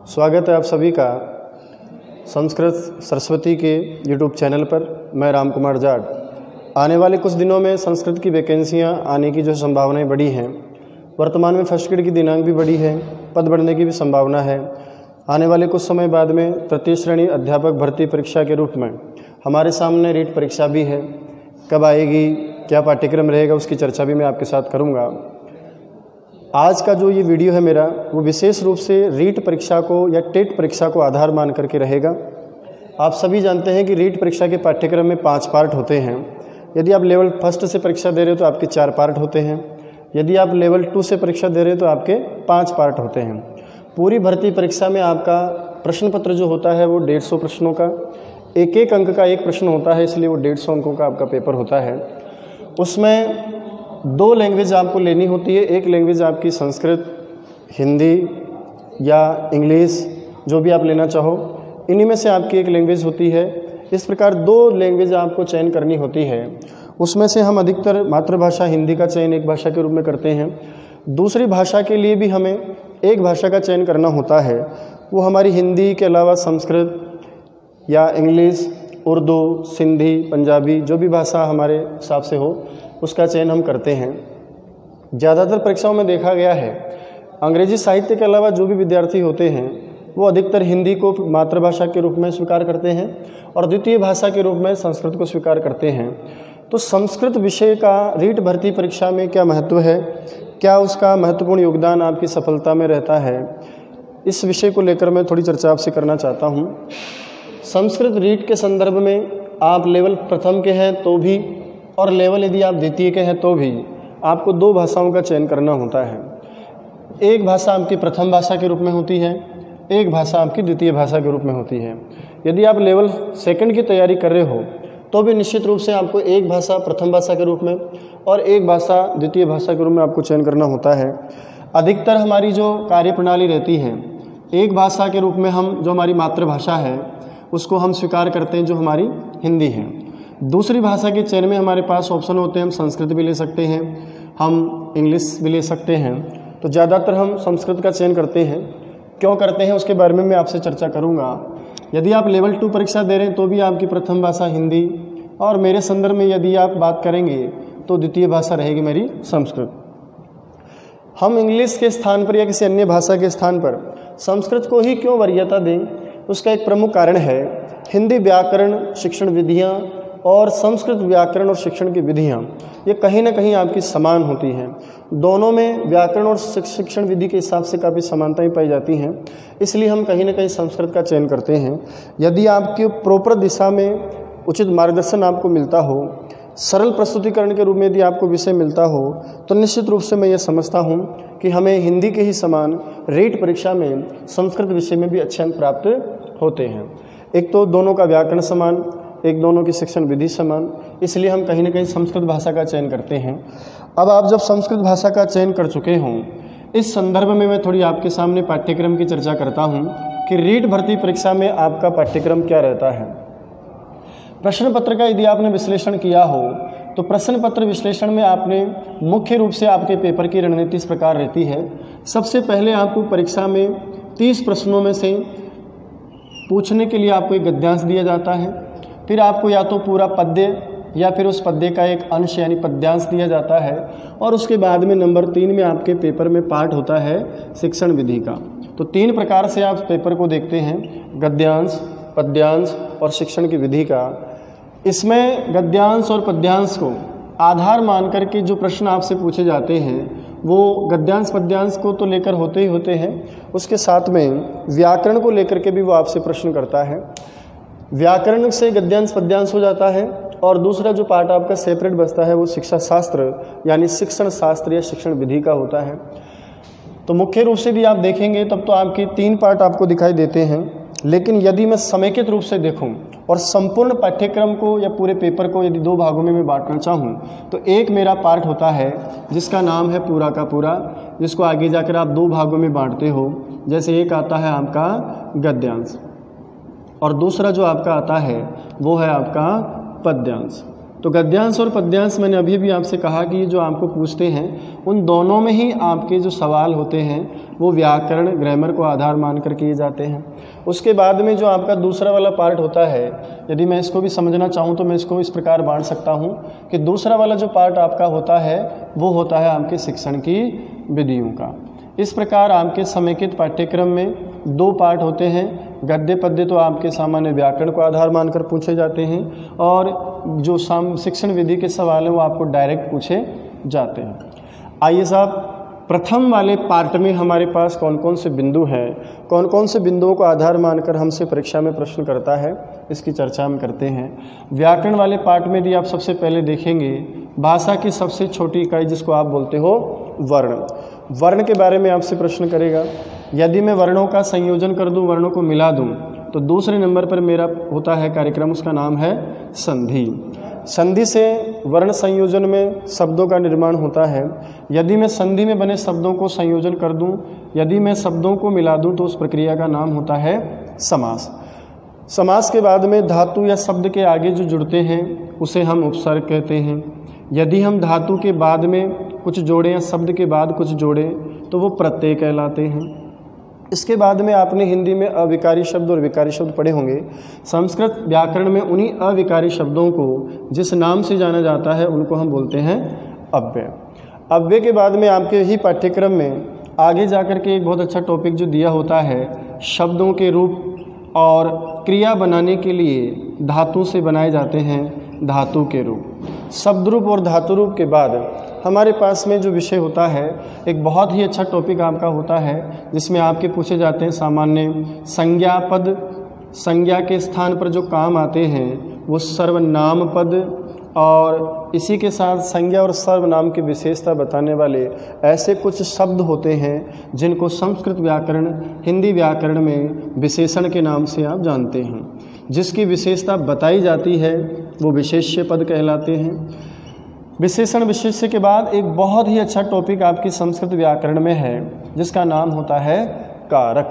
स्वागत है आप सभी का संस्कृत सरस्वती के यूट्यूब चैनल पर। मैं राम कुमार जाट। आने वाले कुछ दिनों में संस्कृत की वैकेंसियां आने की जो संभावनाएं बढ़ी हैं, वर्तमान में फर्स्ट ग्रेड की दिनांक भी बढ़ी है, पद बढ़ने की भी संभावना है। आने वाले कुछ समय बाद में तृतीय श्रेणी अध्यापक भर्ती परीक्षा के रूप में हमारे सामने रीट परीक्षा भी है। कब आएगी, क्या पाठ्यक्रम रहेगा, उसकी चर्चा भी मैं आपके साथ करूँगा। आज का जो ये वीडियो है मेरा, वो विशेष रूप से रीट परीक्षा को या टेट परीक्षा को आधार मान करके रहेगा। आप सभी जानते हैं कि रीट परीक्षा के पाठ्यक्रम में 5 पार्ट होते हैं। यदि आप लेवल 1 से परीक्षा दे रहे हो तो आपके 4 पार्ट होते हैं। यदि आप लेवल 2 से परीक्षा दे रहे हो तो आपके 5 पार्ट होते हैं। पूरी भर्ती परीक्षा में आपका प्रश्न पत्र जो होता है वो 150 प्रश्नों का, एक अंक का एक प्रश्न होता है, इसलिए वो 150 अंकों का आपका पेपर होता है। उसमें 2 लैंग्वेज आपको लेनी होती है। एक लैंग्वेज आपकी संस्कृत, हिंदी या इंग्लिश, जो भी आप लेना चाहो, इन्हीं में से आपकी एक लैंग्वेज होती है। इस प्रकार 2 लैंग्वेज आपको चयन करनी होती है। उसमें से हम अधिकतर मातृभाषा हिंदी का चयन एक भाषा के रूप में करते हैं। दूसरी भाषा के लिए भी हमें एक भाषा का चयन करना होता है। वो हमारी हिंदी के अलावा संस्कृत या इंग्लिश, उर्दू, सिंधी, पंजाबी, जो भी भाषा हमारे हिसाब से हो उसका चयन हम करते हैं। ज़्यादातर परीक्षाओं में देखा गया है अंग्रेजी साहित्य के अलावा जो भी विद्यार्थी होते हैं वो अधिकतर हिंदी को मातृभाषा के रूप में स्वीकार करते हैं और द्वितीय भाषा के रूप में संस्कृत को स्वीकार करते हैं। तो संस्कृत विषय का रीट भर्ती परीक्षा में क्या महत्व है, क्या उसका महत्वपूर्ण योगदान आपकी सफलता में रहता है, इस विषय को लेकर मैं थोड़ी चर्चा आपसे करना चाहता हूँ। संस्कृत रीट के संदर्भ में आप लेवल 1 के हैं तो भी और लेवल यदि आप द्वितीय के हैं तो भी आपको 2 भाषाओं का चयन करना होता है। एक भाषा आपकी प्रथम भाषा के रूप में होती है, एक भाषा आपकी द्वितीय भाषा के रूप में होती है। यदि आप लेवल 2 की तैयारी कर रहे हो तो भी निश्चित रूप से आपको एक भाषा प्रथम भाषा के रूप में और एक भाषा द्वितीय भाषा के रूप में आपको चयन करना होता है। अधिकतर हमारी जो कार्यप्रणाली रहती है, एक भाषा के रूप में हम जो हमारी मातृभाषा है उसको हम स्वीकार करते हैं, जो हमारी हिंदी है। दूसरी भाषा के चयन में हमारे पास ऑप्शन होते हैं, हम संस्कृत भी ले सकते हैं, हम इंग्लिश भी ले सकते हैं। तो ज़्यादातर हम संस्कृत का चयन करते हैं। क्यों करते हैं उसके बारे में मैं आपसे चर्चा करूंगा। यदि आप लेवल 2 परीक्षा दे रहे हैं तो भी आपकी प्रथम भाषा हिंदी, और मेरे संदर्भ में यदि आप बात करेंगे तो द्वितीय भाषा रहेगी मेरी संस्कृत। हम इंग्लिश के स्थान पर या किसी अन्य भाषा के स्थान पर संस्कृत को ही क्यों वरीयता दें, उसका एक प्रमुख कारण है हिंदी व्याकरण शिक्षण विधियाँ और संस्कृत व्याकरण और शिक्षण की विधियाँ ये कहीं ना कहीं आपकी समान होती हैं। दोनों में व्याकरण और शिक्षण विधि के हिसाब से काफ़ी समानताएं पाई जाती हैं, इसलिए हम कहीं ना कहीं संस्कृत का चयन करते हैं। यदि आपकी प्रॉपर दिशा में उचित मार्गदर्शन आपको मिलता हो, सरल प्रस्तुतिकरण के रूप में यदि आपको विषय मिलता हो, तो निश्चित रूप से मैं ये समझता हूँ कि हमें हिंदी के ही समान रीट परीक्षा में संस्कृत विषय में भी अच्छे अंक प्राप्त होते हैं। एक तो दोनों का व्याकरण समान, एक दोनों की शिक्षण विधि समान, इसलिए हम कहीं ना कहीं संस्कृत भाषा का चयन करते हैं। अब आप जब संस्कृत भाषा का चयन कर चुके हों, इस संदर्भ में मैं थोड़ी आपके सामने पाठ्यक्रम की चर्चा करता हूं कि रीट भर्ती परीक्षा में आपका पाठ्यक्रम क्या रहता है। प्रश्न पत्र का यदि आपने विश्लेषण किया हो तो प्रश्न पत्र विश्लेषण में आपने मुख्य रूप से आपके पेपर की रणनीति इस प्रकार रहती है। सबसे पहले आपको परीक्षा में 30 प्रश्नों में से पूछने के लिए आपको एक गद्यांश दिया जाता है। फिर आपको या तो पूरा पद्य या फिर उस पद्य का एक अंश यानी पद्यांश दिया जाता है, और उसके बाद में नंबर 3 में आपके पेपर में पार्ट होता है शिक्षण विधि का। तो 3 प्रकार से आप पेपर को देखते हैं, गद्यांश, पद्यांश और शिक्षण की विधि का। इसमें गद्यांश और पद्यांश को आधार मान करके जो प्रश्न आपसे पूछे जाते हैं वो गद्यांश पद्यांश को तो लेकर होते ही होते हैं, उसके साथ में व्याकरण को लेकर के भी वो आपसे प्रश्न करता है। व्याकरण से गद्यांश पद्यांश हो जाता है, और दूसरा जो पार्ट आपका सेपरेट बचता है वो शिक्षा शास्त्र यानी शिक्षण शास्त्र या शिक्षण विधि का होता है। तो मुख्य रूप से भी आप देखेंगे तब तो आपके 3 पार्ट आपको दिखाई देते हैं। लेकिन यदि मैं समेकित रूप से देखूं और संपूर्ण पाठ्यक्रम को या पूरे पेपर को यदि 2 भागों में मैं बांटना चाहूं, तो एक मेरा पार्ट होता है जिसका नाम है पूरा का पूरा, जिसको आगे जाकर आप 2 भागों में बांटते हो। जैसे एक आता है आपका गद्यांश और दूसरा जो आपका आता है वो है आपका पद्यांश। तो गद्यांश और पद्यांश मैंने अभी भी आपसे कहा कि ये जो आपको पूछते हैं उन दोनों में ही आपके जो सवाल होते हैं वो व्याकरण ग्रामर को आधार मानकर किए जाते हैं। उसके बाद में जो आपका दूसरा वाला पार्ट होता है, यदि मैं इसको भी समझना चाहूँ तो मैं इसको इस प्रकार बांट सकता हूँ कि दूसरा वाला जो पार्ट आपका होता है वो होता है आपके शिक्षण की विधियों का। इस प्रकार आपके समेकित पाठ्यक्रम में दो पार्ट होते हैं। गद्य पद्य तो आपके सामान्य व्याकरण को आधार मानकर पूछे जाते हैं और जो शिक्षण विधि के सवाल हैं वो आपको डायरेक्ट पूछे जाते हैं। आइए साहब, प्रथम वाले पार्ट में हमारे पास कौन कौन से बिंदु हैं, कौन कौन से बिंदुओं को आधार मानकर हमसे परीक्षा में प्रश्न करता है, इसकी चर्चा हम करते हैं। व्याकरण वाले पार्ट में यदि आप सबसे पहले देखेंगे भाषा की सबसे छोटी इकाई जिसको आप बोलते हो वर्ण, वर्ण के बारे में आपसे प्रश्न करेगा। यदि मैं वर्णों का संयोजन कर दूं, वर्णों को मिला दूं, तो दूसरे नंबर पर मेरा होता है कार्यक्रम, उसका नाम है संधि। संधि से वर्ण संयोजन में शब्दों का निर्माण होता है। यदि मैं संधि में बने शब्दों को संयोजन कर दूं, यदि मैं शब्दों को मिला दूं, तो उस प्रक्रिया का नाम होता है समास। समास के बाद में धातु या शब्द के आगे जो जुड़ते हैं उसे हम उपसर्ग कहते हैं। यदि हम धातु के बाद में कुछ जोड़ें या शब्द के बाद कुछ जोड़ें तो वो प्रत्यय कहलाते हैं। इसके बाद में आपने हिंदी में अविकारी शब्द और विकारी शब्द पढ़े होंगे। संस्कृत व्याकरण में उन्हीं अविकारी शब्दों को जिस नाम से जाना जाता है उनको हम बोलते हैं अव्यय। अव्यय के बाद में आपके ही पाठ्यक्रम में आगे जाकर के एक बहुत अच्छा टॉपिक जो दिया होता है, शब्दों के रूप और क्रिया बनाने के लिए धातु से बनाए जाते हैं धातु के रूप। शब्द रूप और धातु रूप के बाद हमारे पास में जो विषय होता है, एक बहुत ही अच्छा टॉपिक आपका होता है जिसमें आपके पूछे जाते हैं सामान्य संज्ञा पद। संज्ञा के स्थान पर जो काम आते हैं वो सर्वनाम पद, और इसी के साथ संज्ञा और सर्वनाम की विशेषता बताने वाले ऐसे कुछ शब्द होते हैं जिनको संस्कृत व्याकरण हिंदी व्याकरण में विशेषण के नाम से आप जानते हैं। जिसकी विशेषता बताई जाती है वो विशेष्य पद कहलाते हैं। विशेषण विशेष्य के बाद एक बहुत ही अच्छा टॉपिक आपकी संस्कृत व्याकरण में है जिसका नाम होता है कारक।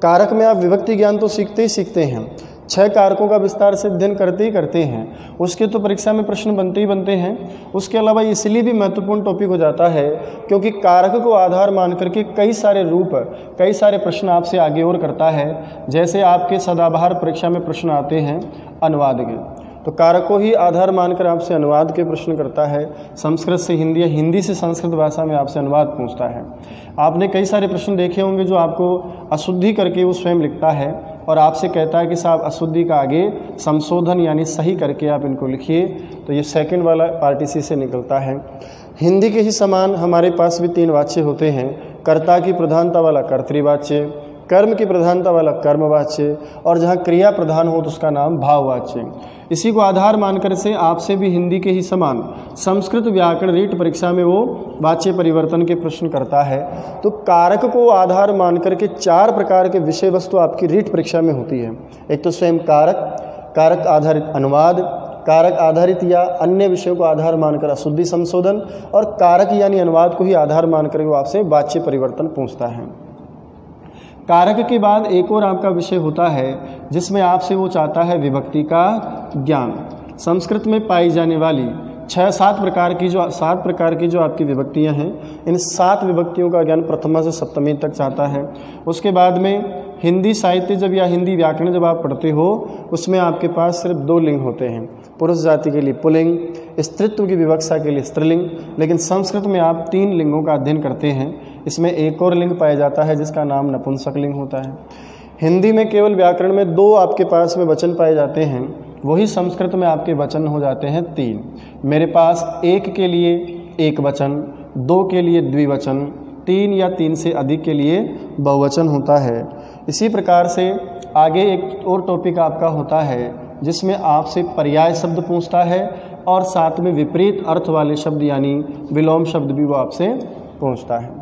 कारक में आप विभक्ति ज्ञान तो सीखते ही सीखते हैं, 6 कारकों का विस्तार से अध्ययन करते ही करते हैं, उसके तो परीक्षा में प्रश्न बनते ही बनते हैं। उसके अलावा इसलिए भी महत्वपूर्ण टॉपिक हो जाता है क्योंकि कारक को आधार मान करके कई सारे रूप, कई सारे प्रश्न आपसे आगे और करता है। जैसे आपके सदाबहार परीक्षा में प्रश्न आते हैं अनुवाद के, तो कारक को ही आधार मानकर आपसे अनुवाद के प्रश्न करता है। संस्कृत से हिंदी या हिंदी से संस्कृत भाषा में आपसे अनुवाद पूछता है। आपने कई सारे प्रश्न देखे होंगे जो आपको अशुद्धि करके वो स्वयं लिखता है और आपसे कहता है कि साहब अशुद्धि का आगे संशोधन यानी सही करके आप इनको लिखिए। तो ये सेकंड वाला पार्ट इसी से निकलता है। हिंदी के ही समान हमारे पास भी 3 वाच्य होते हैं। कर्ता की प्रधानता वाला कर्तृवाच्य, कर्म की प्रधानता वाला कर्मवाच्य, और जहाँ क्रिया प्रधान हो तो उसका नाम भाववाच्य। इसी को आधार मानकर से आपसे भी हिंदी के ही समान संस्कृत व्याकरण रीट परीक्षा में वो वाच्य परिवर्तन के प्रश्न करता है। तो कारक को आधार मानकर के 4 प्रकार के विषय वस्तु आपकी रीट परीक्षा में होती है। एक तो स्वयं कारक, कारक आधारित अनुवाद, कारक आधारित या अन्य विषयों को आधार मानकर अशुद्धि संशोधन, और कारक यानी अनुवाद को ही आधार मानकर वो आपसे वाच्य परिवर्तन पूछता है। कारक के बाद एक और आपका विषय होता है जिसमें आपसे वो चाहता है विभक्ति का ज्ञान। संस्कृत में पाई जाने वाली 7 प्रकार की जो आपकी विभक्तियां हैं, इन 7 विभक्तियों का ज्ञान प्रथमा से सप्तमी तक चाहता है। उसके बाद में हिंदी साहित्य जब या हिंदी व्याकरण जब आप पढ़ते हो उसमें आपके पास सिर्फ 2 लिंग होते हैं, पुरुष जाति के लिए पुल्लिंग, स्त्रीत्व की विवक्षा के लिए स्त्रीलिंग। लेकिन संस्कृत में आप 3 लिंगों का अध्ययन करते हैं। इसमें एक और लिंग पाया जाता है जिसका नाम नपुंसक लिंग होता है। हिंदी में केवल व्याकरण में 2 आपके पास में वचन पाए जाते हैं, वही संस्कृत में आपके वचन हो जाते हैं 3। मेरे पास 1 के लिए एक वचन, 2 के लिए द्विवचन, 3 या 3 से अधिक के लिए बहुवचन होता है। इसी प्रकार से आगे एक और टॉपिक आपका होता है जिसमें आपसे पर्याय शब्द पूछता है और साथ में विपरीत अर्थ वाले शब्द यानी विलोम शब्द भी वो आपसे पूछता है।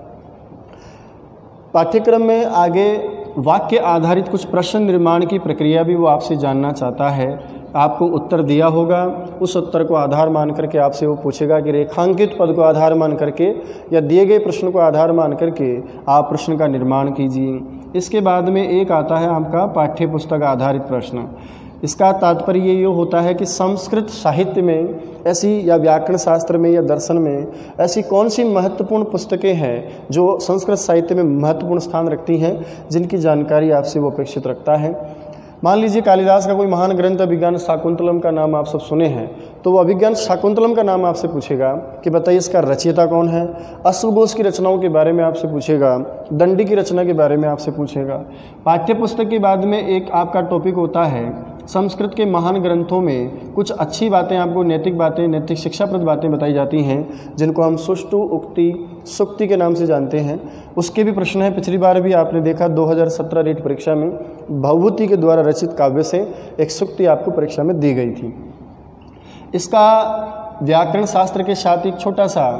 पाठ्यक्रम में आगे वाक्य आधारित कुछ प्रश्न निर्माण की प्रक्रिया भी वो आपसे जानना चाहता है। आपको उत्तर दिया होगा, उस उत्तर को आधार मान करके आपसे वो पूछेगा कि रेखांकित पद को आधार मान करके या दिए गए प्रश्न को आधार मान करके आप प्रश्न का निर्माण कीजिए। इसके बाद में एक आता है आपका पाठ्य पुस्तक आधारित प्रश्न। इसका तात्पर्य ये होता है कि संस्कृत साहित्य में ऐसी या व्याकरण शास्त्र में या दर्शन में ऐसी कौन सी महत्वपूर्ण पुस्तकें हैं जो संस्कृत साहित्य में महत्वपूर्ण स्थान रखती हैं, जिनकी जानकारी आपसे वो अपेक्षित रखता है। मान लीजिए कालिदास का कोई महान ग्रंथ अभिज्ञान शाकुंतलम का नाम आप सब सुने हैं, तो वो अभिज्ञान शाकुंतलम का नाम आपसे पूछेगा कि बताइए इसका रचयिता कौन है। अश्वघोष की रचनाओं के बारे में आपसे पूछेगा, दंडी की रचना के बारे में आपसे पूछेगा। पाठ्य पुस्तक के बाद में एक आपका टॉपिक होता है संस्कृत के महान ग्रंथों में कुछ अच्छी बातें, आपको नैतिक बातें, नैतिक शिक्षाप्रद बातें बताई जाती हैं, जिनको हम सुष्टु, उक्ति, सुक्ति के नाम से जानते हैं। उसके भी प्रश्न है। पिछली बार भी आपने देखा 2017 रीट परीक्षा में भवभूति के द्वारा रचित काव्य से एक सुक्ति आपको परीक्षा में दी गई थी। इसका व्याकरण शास्त्र के साथ एक छोटा सा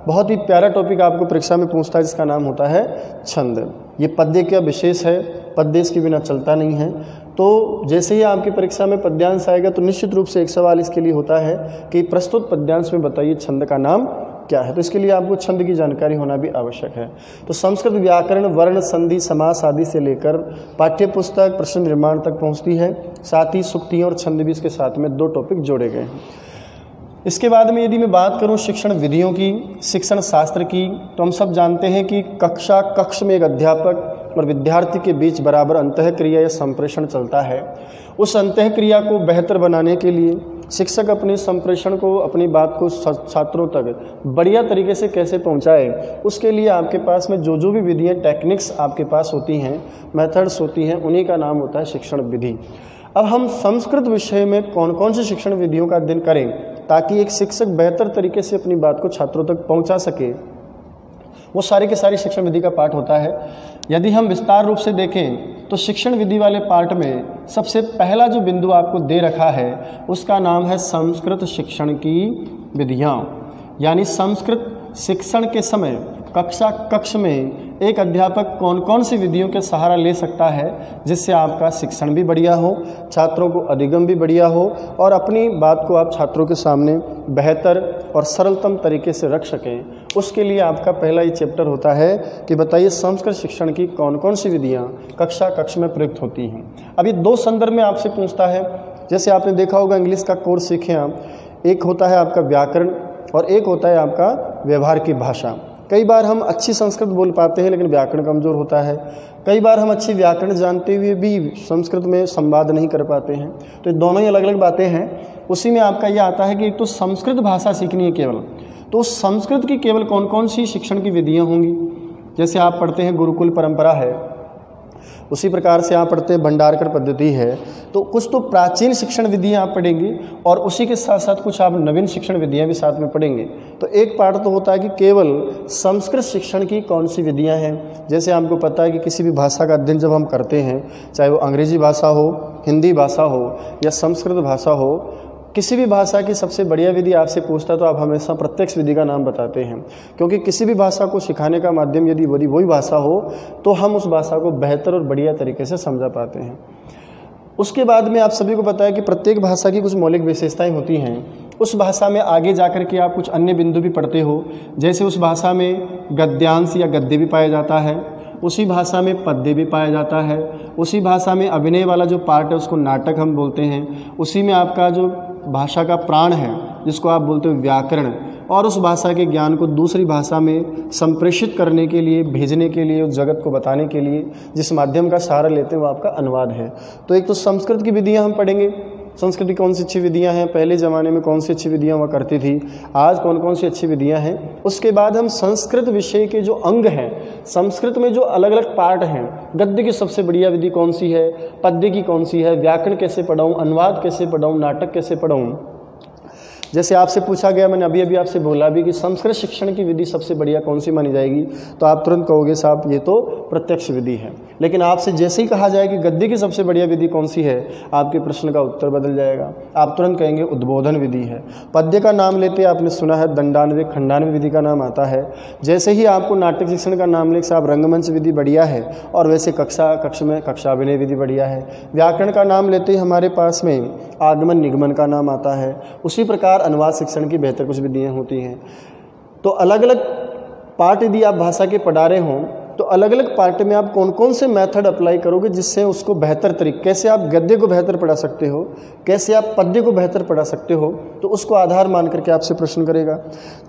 बहुत ही प्यारा टॉपिक आपको परीक्षा में पूछता है, जिसका नाम होता है छंद। ये पद्य का विशेष है, पद्य इसके बिना चलता नहीं है। तो जैसे ही आपकी परीक्षा में पद्यांश आएगा तो निश्चित रूप से एक सवाल इसके लिए होता है कि प्रस्तुत पद्यांश में बताइए छंद का नाम क्या है। तो इसके लिए आपको छंद की जानकारी होना भी आवश्यक है। तो संस्कृत व्याकरण वर्ण, संधि, समास आदि से लेकर पाठ्य पुस्तक प्रश्न निर्माण तक पहुंचती है। साथ ही सुक्तियाँ और छंद भी इसके साथ में 2 टॉपिक जोड़े गए हैं। इसके बाद में यदि मैं बात करूं शिक्षण विधियों की, शिक्षण शास्त्र की, तो हम सब जानते हैं कि कक्ष में एक अध्यापक और विद्यार्थी के बीच बराबर अंतःक्रिया या संप्रेषण चलता है। उस अंतःक्रिया को बेहतर बनाने के लिए शिक्षक अपने संप्रेषण को, अपनी बात को छात्रों तक बढ़िया तरीके से कैसे पहुंचाए, उसके लिए आपके पास में जो भी विधियाँ, टेक्निक्स आपके पास होती हैं, मेथड्स होती हैं, उन्हीं का नाम होता है शिक्षण विधि। अब हम संस्कृत विषय में कौन कौन सी शिक्षण विधियों का अध्ययन करें ताकि एक शिक्षक बेहतर तरीके से अपनी बात को छात्रों तक पहुंचा सके, वो सारी के सारी शिक्षण विधि का पाठ होता है। यदि हम विस्तार रूप से देखें तो शिक्षण विधि वाले पाठ में सबसे पहला जो बिंदु आपको दे रखा है उसका नाम है संस्कृत शिक्षण की विधियाँ। यानी संस्कृत शिक्षण के समय कक्ष में एक अध्यापक कौन कौन सी विधियों के सहारा ले सकता है जिससे आपका शिक्षण भी बढ़िया हो, छात्रों को अधिगम भी बढ़िया हो और अपनी बात को आप छात्रों के सामने बेहतर और सरलतम तरीके से रख सकें। उसके लिए आपका पहला ही चैप्टर होता है कि बताइए संस्कृत शिक्षण की कौन कौन सी विधियाँ कक्ष में प्रयुक्त होती हैं। अब ये 2 संदर्भ में आपसे पूछता है। जैसे आपने देखा होगा इंग्लिश का कोर्स सीखें आप, एक होता है आपका व्याकरण और एक होता है आपका व्यवहार की भाषा। कई बार हम अच्छी संस्कृत बोल पाते हैं लेकिन व्याकरण कमज़ोर होता है। कई बार हम अच्छी व्याकरण जानते हुए भी संस्कृत में संवाद नहीं कर पाते हैं। तो ये दोनों ही अलग अलग बातें हैं। उसी में आपका ये आता है कि एक तो संस्कृत भाषा सीखनी है केवल, तो संस्कृत की केवल कौन कौन सी शिक्षण की विधियाँ होंगी। जैसे आप पढ़ते हैं गुरुकुल परंपरा है, उसी प्रकार से आप पढ़ते हैं भंडारकर पद्धति है। तो कुछ तो प्राचीन शिक्षण विधियाँ आप पढ़ेंगे और उसी के साथ साथ कुछ आप नवीन शिक्षण विधियाँ भी साथ में पढ़ेंगे। तो एक पार्ट तो होता है कि केवल संस्कृत शिक्षण की कौन सी विधियाँ हैं। जैसे आपको पता है कि किसी भी भाषा का अध्ययन जब हम करते हैं, चाहे वो अंग्रेजी भाषा हो, हिंदी भाषा हो या संस्कृत भाषा हो, किसी भी भाषा की सबसे बढ़िया विधि आपसे पूछता तो आप हमेशा प्रत्यक्ष विधि का नाम बताते हैं, क्योंकि किसी भी भाषा को सिखाने का माध्यम यदि वही भाषा हो तो हम उस भाषा को बेहतर और बढ़िया तरीके से समझा पाते हैं। उसके बाद में आप सभी को पता है कि प्रत्येक भाषा की कुछ मौलिक विशेषताएं होती हैं। उस भाषा में आगे जाकर के आप कुछ अन्य बिंदु भी पढ़ते हो। जैसे उस भाषा में गद्यांश या गद्य भी पाया जाता है, उसी भाषा में पद्य भी पाया जाता है, उसी भाषा में अभिनय वाला जो पार्ट है उसको नाटक हम बोलते हैं, उसी में आपका जो भाषा का प्राण है जिसको आप बोलते हो व्याकरण, और उस भाषा के ज्ञान को दूसरी भाषा में संप्रेषित करने के लिए, भेजने के लिए, उस जगत को बताने के लिए जिस माध्यम का सहारा लेते हैं वो आपका अनुवाद है। तो एक तो संस्कृत की विधियाँ हम पढ़ेंगे। संस्कृत की कौन सी अच्छी विधियाँ हैं, पहले ज़माने में कौन सी अच्छी विधियाँ हुआ करती थी, आज कौन कौन सी अच्छी विधियाँ हैं। उसके बाद हम संस्कृत विषय के जो अंग हैं, संस्कृत में जो अलग अलग पार्ट हैं, गद्य की सबसे बढ़िया विधि कौन सी है, पद्य की कौन सी है, व्याकरण कैसे पढ़ाऊँ, अनुवाद कैसे पढ़ाऊँ, नाटक कैसे पढ़ाऊँ। जैसे आपसे पूछा गया, मैंने अभी आपसे बोला भी कि संस्कृत शिक्षण की विधि सबसे बढ़िया कौन सी मानी जाएगी, तो आप तुरंत कहोगे साहब ये तो प्रत्यक्ष विधि है। लेकिन आपसे जैसे ही कहा जाए कि गद्य की सबसे बढ़िया विधि कौन सी है, आपके प्रश्न का उत्तर बदल जाएगा। आप तुरंत कहेंगे उद्बोधन विधि है। पद्य का नाम लेते आपने सुना है दंडान्वय, खंडान्वय विधि का नाम आता है। जैसे ही आपको नाटक शिक्षण का नाम ले साहब रंगमंच विधि बढ़िया है, और वैसे कक्ष में कक्षाभिनय विधि बढ़िया है। व्याकरण का नाम लेते ही हमारे पास में आगमन निगमन का नाम आता है। उसी प्रकार अनुवाद शिक्षण की बेहतर कुछ विधियाँ होती हैं। तो अलग अलग पार्ट यदि आप भाषा के पढ़ा रहे हों तो अलग अलग पार्ट में आप कौन कौन से मेथड अप्लाई करोगे जिससे उसको बेहतर तरीके, कैसे आप गद्य को बेहतर पढ़ा सकते हो, कैसे आप पद्य को बेहतर पढ़ा सकते हो, तो उसको आधार मान करके आपसे प्रश्न करेगा।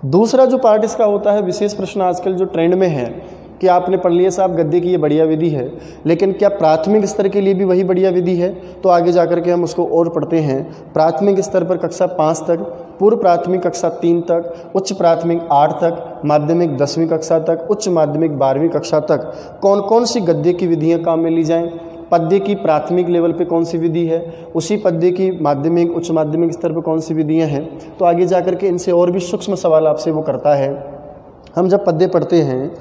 दूसरा जो पार्ट इसका होता है विशेष प्रश्न, आजकल जो ट्रेंड में है कि आपने पढ़ लिया साहब गद्य की ये बढ़िया विधि है, लेकिन क्या प्राथमिक स्तर के लिए भी वही बढ़िया विधि है? तो आगे जाकर के हम उसको और पढ़ते हैं। प्राथमिक स्तर पर कक्षा 5 तक, पूर्व प्राथमिक कक्षा 3 तक, उच्च प्राथमिक 8 तक, माध्यमिक 10वीं कक्षा तक, उच्च माध्यमिक 12वीं कक्षा तक कौन कौन सी गद्य की विधियाँ काम में ली जाएँ, पद्य की प्राथमिक लेवल पे कौन सी विधि है, उसी पद्य की माध्यमिक उच्च माध्यमिक स्तर पर कौन सी विधियाँ हैं। तो आगे जाकर के इनसे और भी सूक्ष्म सवाल आपसे वो करता है। हम जब पद्य पढ़ते हैं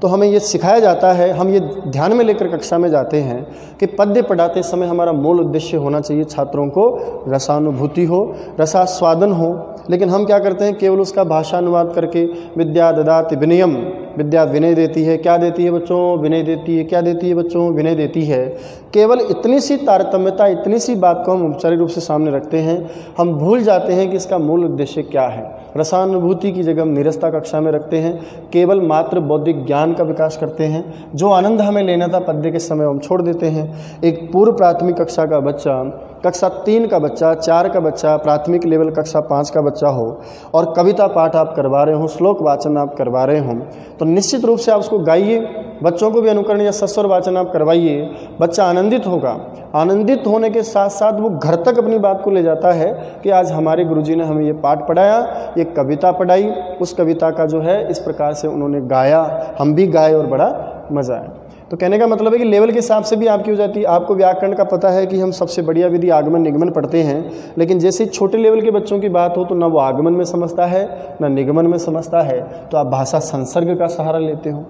तो हमें ये सिखाया जाता है, हम ये ध्यान में लेकर कक्षा में जाते हैं कि पद्य पढ़ाते समय हमारा मूल उद्देश्य होना चाहिए छात्रों को रसानुभूति हो, रसास्वादन हो। लेकिन हम क्या करते हैं, केवल उसका भाषानुवाद करके विद्या ददाति विनयम, विद्या विनय देती है, क्या देती है बच्चों? विनय देती है। क्या देती है बच्चों? विनय देती है। केवल इतनी सी तारतम्यता, इतनी सी बात को हम औपचारिक रूप से सामने रखते हैं, हम भूल जाते हैं कि इसका मूल उद्देश्य क्या है। रसानुभूति की जगह हम निरस्ता कक्षा में रखते हैं, केवल मात्र बौद्धिक ज्ञान का विकास करते हैं। जो आनंद हमें लेना था पद्य के समय हम छोड़ देते हैं। एक पूर्व प्राथमिक कक्षा का बच्चा, कक्षा 3 का बच्चा, 4 का बच्चा, प्राथमिक लेवल कक्षा 5 का बच्चा हो और कविता पाठ आप करवा रहे हो, श्लोक वाचन आप करवा रहे हो, तो निश्चित रूप से आप उसको गाइए, बच्चों को भी अनुकरण या सस्वर वाचन आप करवाइए, बच्चा आनंदित होगा। आनंदित होने के साथ साथ वो घर तक अपनी बात को ले जाता है कि आज हमारे गुरुजी ने हमें ये पाठ पढ़ाया, ये कविता पढ़ाई, उस कविता का जो है इस प्रकार से उन्होंने गाया, हम भी गाए और बड़ा मज़ा आया। तो कहने का मतलब है कि लेवल के हिसाब से भी आपकी हो जाती है। आपको व्याकरण का पता है कि हम सबसे बढ़िया विधि आगमन निगमन पढ़ते हैं, लेकिन जैसे छोटे लेवल के बच्चों की बात हो तो ना वो आगमन में समझता है ना निगमन में समझता है, तो आप भाषा संसर्ग का सहारा लेते हो।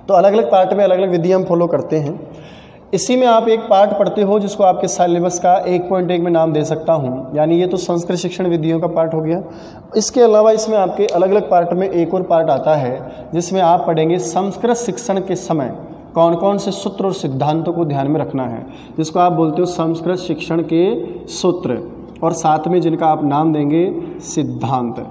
तो अलग अलग पार्ट में अलग अलग विधि हम फॉलो करते हैं। इसी में आप एक पार्ट पढ़ते हो जिसको आपके सिलेबस का 1.1 में नाम दे सकता हूँ, यानी ये तो संस्कृत शिक्षण विधियों का पार्ट हो गया। इसके अलावा इसमें आपके अलग अलग पार्ट में एक और पार्ट आता है जिसमें आप पढ़ेंगे संस्कृत शिक्षण के समय कौन कौन से सूत्र और सिद्धांतों को ध्यान में रखना है, जिसको आप बोलते हो संस्कृत शिक्षण के सूत्र, और साथ में जिनका आप नाम देंगे सिद्धांत।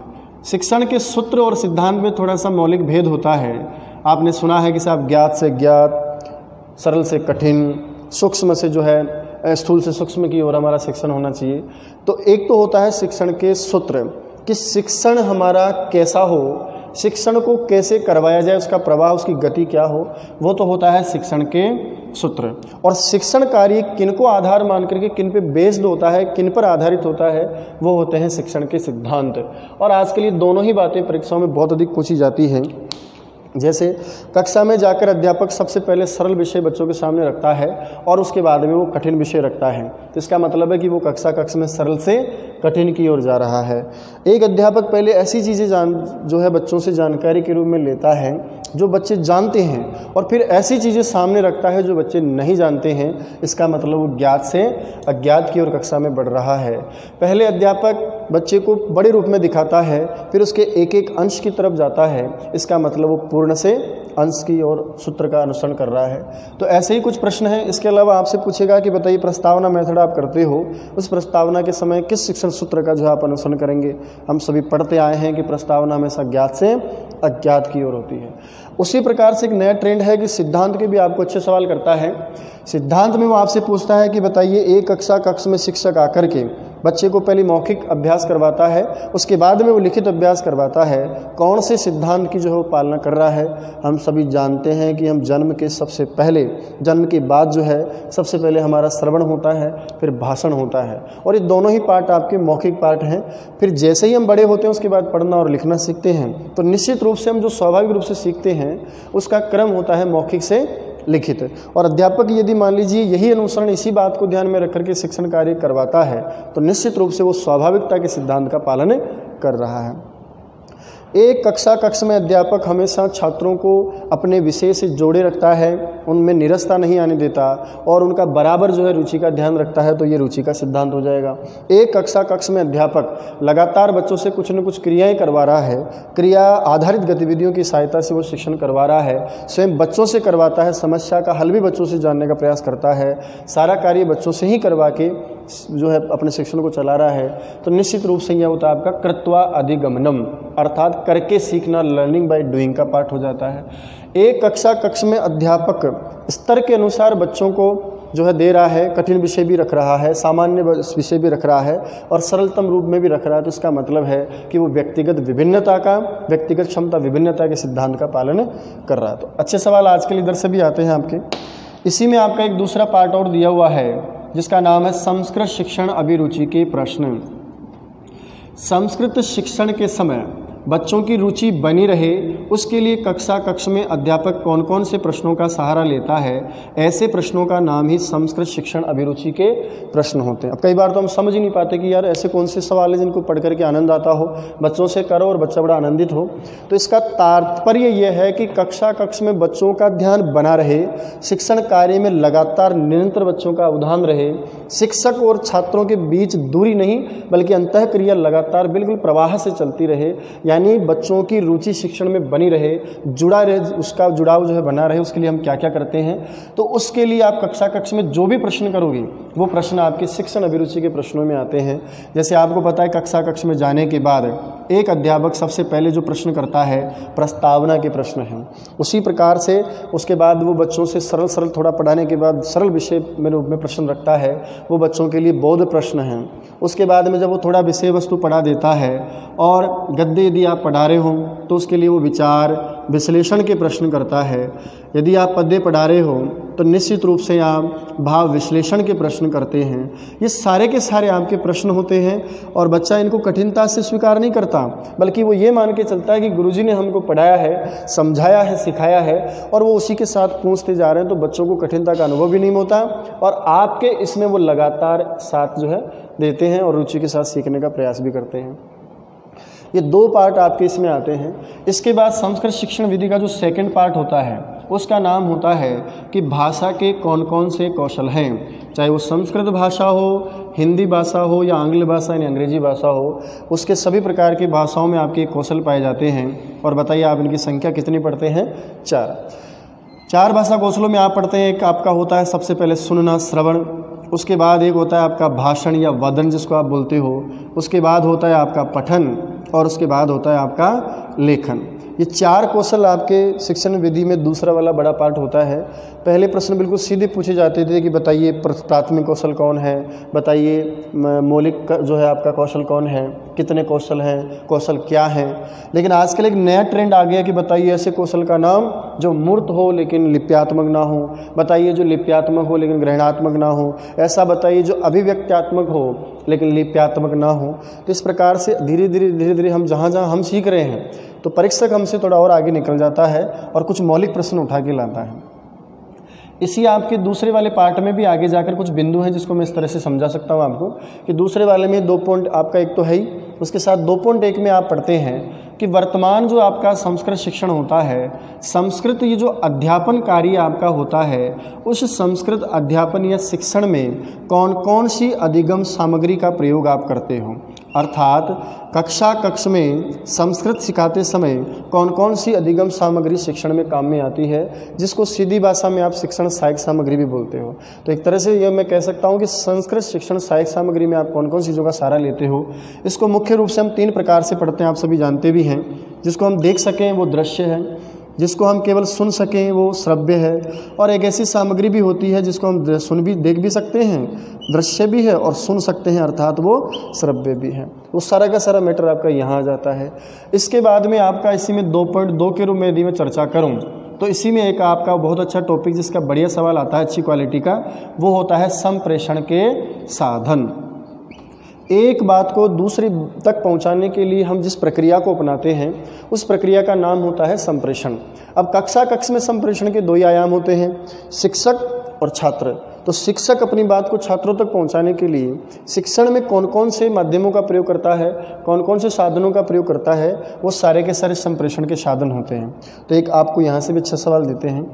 शिक्षण के सूत्र और सिद्धांत में थोड़ा सा मौलिक भेद होता है। आपने सुना है कि साहब ज्ञात से ज्ञात, सरल से कठिन, सूक्ष्म से जो है स्थूल से सूक्ष्म की ओर हमारा शिक्षण होना चाहिए। तो एक तो होता है शिक्षण के सूत्र कि शिक्षण हमारा कैसा हो, शिक्षण को कैसे करवाया जाए, उसका प्रवाह, उसकी गति क्या हो, वो तो होता है शिक्षण के सूत्र। और शिक्षण कार्य किन को आधार मान करके, किन पे बेस्ड होता है, किन पर आधारित होता है, वो होते हैं शिक्षण के सिद्धांत। और आजकल ये दोनों ही बातें परीक्षाओं में बहुत अधिक पूछी जाती हैं। जैसे कक्षा में जाकर अध्यापक सबसे पहले सरल विषय बच्चों के सामने रखता है और उसके बाद में वो कठिन विषय रखता है, तो इसका मतलब है कि वो कक्षा में सरल से कठिन की ओर जा रहा है। एक अध्यापक पहले ऐसी चीज़ें जो है बच्चों से जानकारी के रूप में लेता है जो बच्चे जानते हैं, और फिर ऐसी चीज़ें सामने रखता है जो बच्चे नहीं जानते हैं। इसका मतलब वो ज्ञात से अज्ञात की ओर कक्षा में बढ़ रहा है। पहले अध्यापक बच्चे को बड़े रूप में दिखाता है, फिर उसके एक एक अंश की तरफ जाता है, इसका मतलब वो पूर्ण से अंश की और सूत्र का अनुसरण कर रहा है। तो ऐसे ही कुछ प्रश्न हैं। इसके अलावा आपसे पूछेगा कि बताइए प्रस्तावना मेथड आप करते हो, उस प्रस्तावना के समय किस शिक्षण सूत्र का जो आप अनुसरण करेंगे। हम सभी पढ़ते आए हैं कि प्रस्तावना हमेशा ज्ञात से अज्ञात की ओर होती है। उसी प्रकार से एक नया ट्रेंड है कि सिद्धांत के भी आपको अच्छे सवाल करता है। सिद्धांत में वो आपसे पूछता है कि बताइए एक कक्षा में शिक्षक आकर के बच्चे को पहले मौखिक अभ्यास करवाता है, उसके बाद में वो लिखित अभ्यास करवाता है, कौन से सिद्धांत की जो है वो पालना कर रहा है। हम सभी जानते हैं कि हम जन्म के सबसे पहले, जन्म के बाद जो है सबसे पहले हमारा श्रवण होता है, फिर भाषण होता है, और ये दोनों ही पार्ट आपके मौखिक पार्ट हैं। फिर जैसे ही हम बड़े होते हैं उसके बाद पढ़ना और लिखना सीखते हैं, तो निश्चित रूप से हम जो स्वाभाविक रूप से सीखते हैं उसका क्रम होता है मौखिक से लिखित। और अध्यापक यदि मान लीजिए यही अनुसरण, इसी बात को ध्यान में रख करके शिक्षण कार्य करवाता है, तो निश्चित रूप से वो स्वाभाविकता के सिद्धांत का पालन कर रहा है। एक कक्षा में अध्यापक हमेशा छात्रों को अपने विषय से जोड़े रखता है, उनमें निरस्ता नहीं आने देता और उनका बराबर जो है रुचि का ध्यान रखता है, तो ये रुचि का सिद्धांत हो जाएगा। एक कक्षा में अध्यापक लगातार बच्चों से कुछ न कुछ क्रियाएं करवा रहा है, क्रिया आधारित गतिविधियों की सहायता से वो शिक्षण करवा रहा है, स्वयं बच्चों से करवाता है, समस्या का हल भी बच्चों से जानने का प्रयास करता है, सारा कार्य बच्चों से ही करवा के जो है अपने शिक्षण को चला रहा है, तो निश्चित रूप से यह होता है आपका कृत्वा अधिगमनम, अर्थात करके सीखना, लर्निंग बाय डूइंग का पार्ट हो जाता है। एक कक्ष में अध्यापक स्तर के अनुसार बच्चों को जो है दे रहा है, कठिन विषय भी रख रहा है, सामान्य विषय भी रख रहा है और सरलतम रूप में भी रख रहा है, तो इसका मतलब है कि वो व्यक्तिगत क्षमता विभिन्नता के सिद्धांत का पालन कर रहा है। तो अच्छे सवाल आज के लिए इधर से भी आते हैं आपके। इसी में आपका एक दूसरा पार्ट और दिया हुआ है जिसका नाम है संस्कृत शिक्षण अभिरुचि के प्रश्न। संस्कृत शिक्षण के समय बच्चों की रुचि बनी रहे उसके लिए कक्ष में अध्यापक कौन कौन से प्रश्नों का सहारा लेता है, ऐसे प्रश्नों का नाम ही संस्कृत शिक्षण अभिरुचि के प्रश्न होते हैं। अब कई बार तो हम समझ ही नहीं पाते कि यार ऐसे कौन से सवाल हैं जिनको पढ़ करके आनंद आता हो, बच्चों से करो और बच्चा बड़ा आनंदित हो। तो इसका तात्पर्य यह है कि कक्ष में बच्चों का ध्यान बना रहे, शिक्षण कार्य में लगातार निरंतर बच्चों का अवधान रहे, शिक्षक और छात्रों के बीच दूरी नहीं बल्कि अंतःक्रिया लगातार बिल्कुल प्रवाह से चलती रहे, यानी बच्चों की रुचि शिक्षण में बनी रहे, जुड़ा रहे, उसका जुड़ाव जो है बना रहे। उसके लिए हम क्या क्या करते हैं, तो उसके लिए आप कक्ष में जो भी प्रश्न करोगे वो प्रश्न आपके शिक्षण अभिरुचि के प्रश्नों में आते हैं। जैसे आपको पता है कक्ष में जाने के बाद एक अध्यापक सबसे पहले जो प्रश्न करता है प्रस्तावना के प्रश्न हैं। उसी प्रकार से उसके बाद वो बच्चों से सरल थोड़ा पढ़ाने के बाद सरल विषय में रूप में प्रश्न रखता है, वो बच्चों के लिए बोध प्रश्न हैं। उसके बाद में जब वो थोड़ा विषय वस्तु पढ़ा देता है और गद्य यदि आप पढ़ा रहे हो तो उसके लिए वो विचार विश्लेषण के प्रश्न करता है। यदि आप पद्य पढ़ा रहे हो तो निश्चित रूप से आप भाव विश्लेषण के प्रश्न करते हैं। ये सारे के सारे आपके प्रश्न होते हैं और बच्चा इनको कठिनता से स्वीकार नहीं करता बल्कि वो ये मान के चलता है कि गुरुजी ने हमको पढ़ाया है, समझाया है, सिखाया है और वो उसी के साथ पूछते जा रहे हैं। तो बच्चों को कठिनता का अनुभव भी नहीं होता और आपके इसमें वो लगातार साथ जो है देते हैं और रुचि के साथ सीखने का प्रयास भी करते हैं। ये दो पार्ट आपके इसमें आते हैं। इसके बाद संस्कृत शिक्षण विधि का जो सेकंड पार्ट होता है उसका नाम होता है कि भाषा के कौन कौन से कौशल हैं, चाहे वो संस्कृत भाषा हो, हिंदी भाषा हो या आंग्ल भाषा यानी अंग्रेजी भाषा हो, उसके सभी प्रकार की भाषाओं में आपके कौशल पाए जाते हैं। और बताइए आप इनकी संख्या कितनी पढ़ते हैं? 4 भाषा कौशलों में आप पढ़ते हैं। एक आपका होता है सबसे पहले सुनना, श्रवण, उसके बाद एक होता है आपका भाषण या वदन जिसको आप बोलते हो, उसके बाद होता है आपका पठन और उसके बाद होता है आपका लेखन। ये 4 कौशल आपके शिक्षण विधि में दूसरा वाला बड़ा पार्ट होता है। पहले प्रश्न बिल्कुल सीधे पूछे जाते थे कि बताइए प्राथमिक कौशल कौन है, बताइए मौलिक जो है आपका कौशल कौन है, कितने कौशल हैं, कौशल क्या हैं। लेकिन आजकल एक नया ट्रेंड आ गया कि बताइए ऐसे कौशल का नाम जो मूर्त हो लेकिन लिप्यात्मक ना हो, बताइए जो लिप्यात्मक हो लेकिन ग्रहणात्मक ना हो, ऐसा बताइए जो अभिव्यक्त्यात्मक हो लेकिन लिप्यात्मक ना हो। तो इस प्रकार से धीरे धीरे हम जहाँ हम सीख रहे हैं तो परीक्षक हमसे थोड़ा और आगे निकल जाता है और कुछ मौलिक प्रश्न उठा के लाता है। इसी आपके दूसरे वाले पार्ट में भी आगे जाकर कुछ बिंदु हैं जिसको मैं इस तरह से समझा सकता हूँ आपको कि दूसरे वाले में 2 पॉइंट आपका एक तो है ही, उसके साथ 2.1 में आप पढ़ते हैं कि वर्तमान जो आपका संस्कृत शिक्षण होता है, संस्कृत ये जो अध्यापन कार्य आपका होता है, उस संस्कृत अध्यापन या शिक्षण में कौन कौन सी अधिगम सामग्री का प्रयोग आप करते हो। अर्थात कक्ष में संस्कृत सिखाते समय कौन कौन सी अधिगम सामग्री शिक्षण में काम में आती है, जिसको सीधी भाषा में आप शिक्षण सहायक सामग्री भी बोलते हो। तो एक तरह से ये मैं कह सकता हूँ कि संस्कृत शिक्षण सहायक सामग्री में आप कौन कौन सी चीज़ों का सहारा लेते हो। इसको मुख्य रूप से हम 3 प्रकार से पढ़ते हैं, आप सभी जानते भी हैं। जिसको हम देख सकें वो दृश्य है, जिसको हम केवल सुन सकें वो श्रव्य है, और एक ऐसी सामग्री भी होती है जिसको हम देख भी सकते हैं, दृश्य भी है और सुन सकते हैं, अर्थात वो श्रव्य भी है। वो सारा का सारा मैटर आपका यहाँ आ जाता है। इसके बाद में आपका इसी में 2.2 के रूप में यदि मैं चर्चा करूँ तो इसी में एक आपका बहुत अच्छा टॉपिक जिसका बढ़िया सवाल आता है अच्छी क्वालिटी का, वो होता है संप्रेषण के साधन। एक बात को दूसरी तक पहुंचाने के लिए हम जिस प्रक्रिया को अपनाते हैं उस प्रक्रिया का नाम होता है संप्रेषण। अब कक्ष में संप्रेषण के 2 ही आयाम होते हैं, शिक्षक और छात्र। तो शिक्षक अपनी बात को छात्रों तक पहुंचाने के लिए शिक्षण में कौन कौन से माध्यमों का प्रयोग करता है, कौन कौन से साधनों का प्रयोग करता है, वो सारे के सारे संप्रेषण के साधन होते हैं। तो एक आपको यहाँ से भी अच्छा सवाल देते हैं।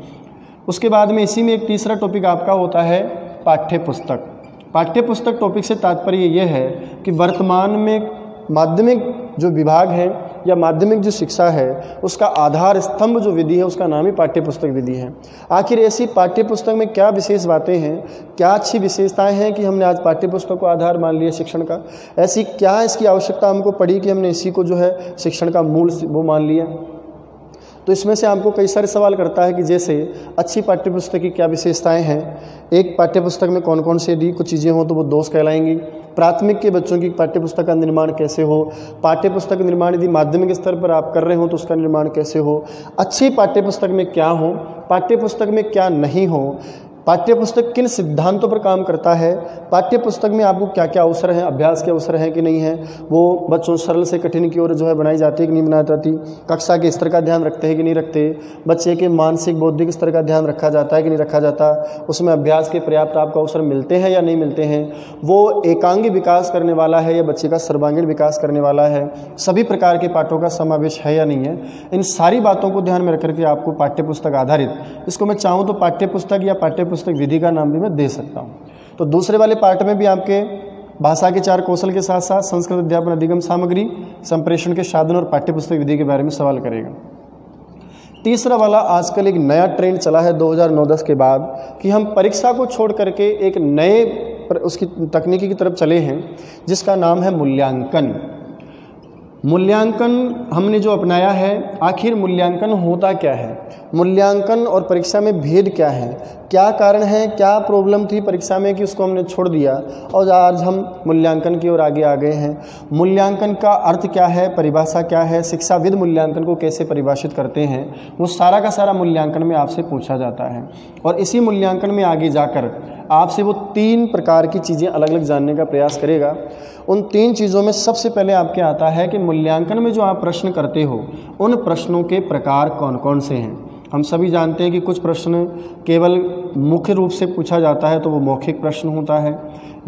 उसके बाद में इसी में एक तीसरा टॉपिक आपका होता है पाठ्य पुस्तक। पाठ्य पुस्तक टॉपिक से तात्पर्य ये है कि वर्तमान में माध्यमिक जो विभाग है या माध्यमिक जो शिक्षा है उसका आधार स्तंभ जो विधि है उसका नाम ही पाठ्य पुस्तक विधि है। आखिर ऐसी पाठ्य पुस्तक में क्या विशेष बातें हैं, क्या अच्छी विशेषताएं हैं कि हमने आज पाठ्य पुस्तक को आधार मान लिया शिक्षण का। ऐसी क्या इसकी आवश्यकता हमको पड़ी कि हमने इसी को जो है शिक्षण का मूल वो मान लिया। तो इसमें से आपको कई सारे सवाल करता है कि जैसे अच्छी पाठ्यपुस्तक की क्या विशेषताएं हैं, एक पाठ्यपुस्तक में कौन कौन से यदि कुछ चीज़ें हों तो वो दोष कहलाएंगी, प्राथमिक के बच्चों की पाठ्यपुस्तक का निर्माण कैसे हो, पाठ्यपुस्तक निर्माण यदि माध्यमिक स्तर पर आप कर रहे हो तो उसका निर्माण कैसे हो, अच्छी पाठ्यपुस्तक में क्या हो, पाठ्यपुस्तक में क्या नहीं हो, पाठ्यपुस्तक किन सिद्धांतों पर काम करता है, पाठ्यपुस्तक में आपको क्या क्या अवसर हैं, अभ्यास के अवसर हैं कि नहीं है, वो बच्चों सरल से कठिन की ओर जो है बनाई जाती है कि नहीं बनाई जाती, कक्षा के स्तर का ध्यान रखते हैं कि नहीं रखते, बच्चे के मानसिक बौद्धिक स्तर का ध्यान रखा जाता है कि नहीं रखा जाता, उसमें अभ्यास के पर्याप्त आपको अवसर मिलते हैं या नहीं मिलते हैं, वो एकांगी विकास करने वाला है या बच्चे का सर्वांगीण विकास करने वाला है, सभी प्रकार के पाठों का समावेश है या नहीं है। इन सारी बातों को ध्यान में रख करके आपको पाठ्यपुस्तक आधारित, इसको मैं चाहूँ तो पाठ्यपुस्तक या पाठ्यपुस्तक विधि का नाम भी मैं दे सकता हूँ। तो दूसरे वाले पार्ट में भी आपके भाषा के 4 कौशल के साथ साथ संस्कृत अध्यापन अधिगम सामग्री, संप्रेषण के साधन और पाठ्यपुस्तक विधि के बारे में सवाल करेगा। तीसरा वाला आजकल एक नया ट्रेंड चला है 2009-10 के बाद कि हम परीक्षा को छोड़ करके एक नए उसकी तकनीकी की तरफ चले हैं जिसका नाम है मूल्यांकन। मूल्यांकन हमने जो अपनाया है, आखिर मूल्यांकन होता क्या है, मूल्यांकन और परीक्षा में भेद क्या है, क्या कारण है, क्या प्रॉब्लम थी परीक्षा में कि उसको हमने छोड़ दिया और आज हम मूल्यांकन की ओर आगे आ गए हैं। मूल्यांकन का अर्थ क्या है, परिभाषा क्या है, शिक्षाविद मूल्यांकन को कैसे परिभाषित करते हैं, वो सारा का सारा मूल्यांकन में आपसे पूछा जाता है। और इसी मूल्यांकन में आगे जाकर आपसे वो 3 प्रकार की चीज़ें अलग अलग जानने का प्रयास करेगा। उन 3 चीज़ों में सबसे पहले आपके आता है कि मूल्यांकन में जो आप प्रश्न करते हो उन प्रश्नों के प्रकार कौन कौन से हैं। हम सभी जानते हैं कि कुछ प्रश्न केवल मुख्य रूप से पूछा जाता है तो वो मौखिक प्रश्न होता है,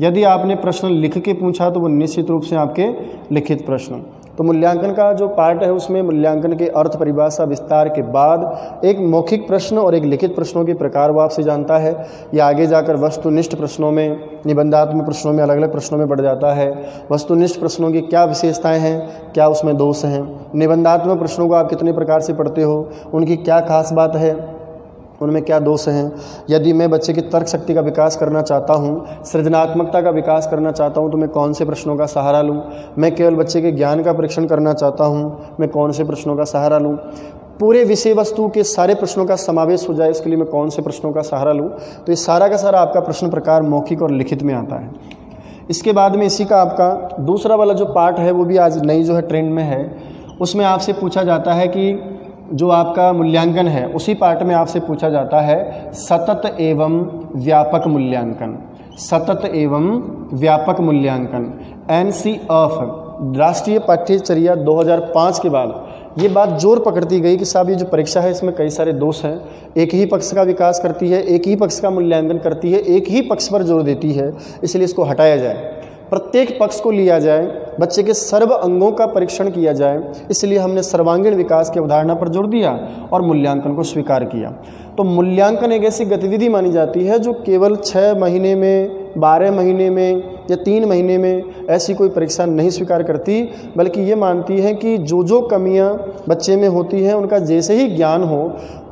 यदि आपने प्रश्न लिख के पूछा तो वो निश्चित रूप से आपके लिखित प्रश्न। तो मूल्यांकन का जो पार्ट है उसमें मूल्यांकन के अर्थ परिभाषा विस्तार के बाद एक मौखिक प्रश्न और एक लिखित प्रश्नों के प्रकार वो आपसे जानता है। या आगे जाकर वस्तुनिष्ठ प्रश्नों में, निबंधात्मक प्रश्नों में, अलग अलग प्रश्नों में बढ़ जाता है। वस्तुनिष्ठ प्रश्नों की क्या विशेषताएं हैं, क्या उसमें दोष हैं, निबंधात्मक प्रश्नों को आप कितने प्रकार से पढ़ते हो, उनकी क्या खास बात है, उनमें क्या दोष हैं। यदि मैं बच्चे की तर्क शक्ति का विकास करना चाहता हूँ, सृजनात्मकता का विकास करना चाहता हूँ तो मैं कौन से प्रश्नों का सहारा लूँ। मैं केवल बच्चे के ज्ञान का परीक्षण करना चाहता हूँ, मैं कौन से प्रश्नों का सहारा लूँ। पूरे विषय वस्तु के सारे प्रश्नों का समावेश हो जाए इसके लिए मैं कौन से प्रश्नों का सहारा लूँ। तो ये सारा का सारा आपका प्रश्न प्रकार मौखिक और लिखित में आता है। इसके बाद में इसी का आपका दूसरा वाला जो पार्ट है वो भी आज नई जो है ट्रेंड में है, उसमें आपसे पूछा जाता है कि जो आपका मूल्यांकन है उसी पार्ट में आपसे पूछा जाता है सतत एवं व्यापक मूल्यांकन। सतत एवं व्यापक मूल्यांकन NCERF राष्ट्रीय पाठ्यचर्या 2005 के बाद ये बात जोर पकड़ती गई कि साहब ये जो परीक्षा है इसमें कई सारे दोष हैं, एक ही पक्ष का विकास करती है, एक ही पक्ष का मूल्यांकन करती है, एक ही पक्ष पर जोर देती है, इसलिए इसको हटाया जाए, प्रत्येक पक्ष को लिया जाए, बच्चे के सर्व अंगों का परीक्षण किया जाए। इसलिए हमने सर्वांगीण विकास की अवधारणा पर जोर दिया और मूल्यांकन को स्वीकार किया। तो मूल्यांकन एक ऐसी गतिविधि मानी जाती है जो केवल 6 महीने में, 12 महीने में या 3 महीने में ऐसी कोई परीक्षा नहीं स्वीकार करती, बल्कि ये मानती है कि जो जो कमियां बच्चे में होती हैं उनका जैसे ही ज्ञान हो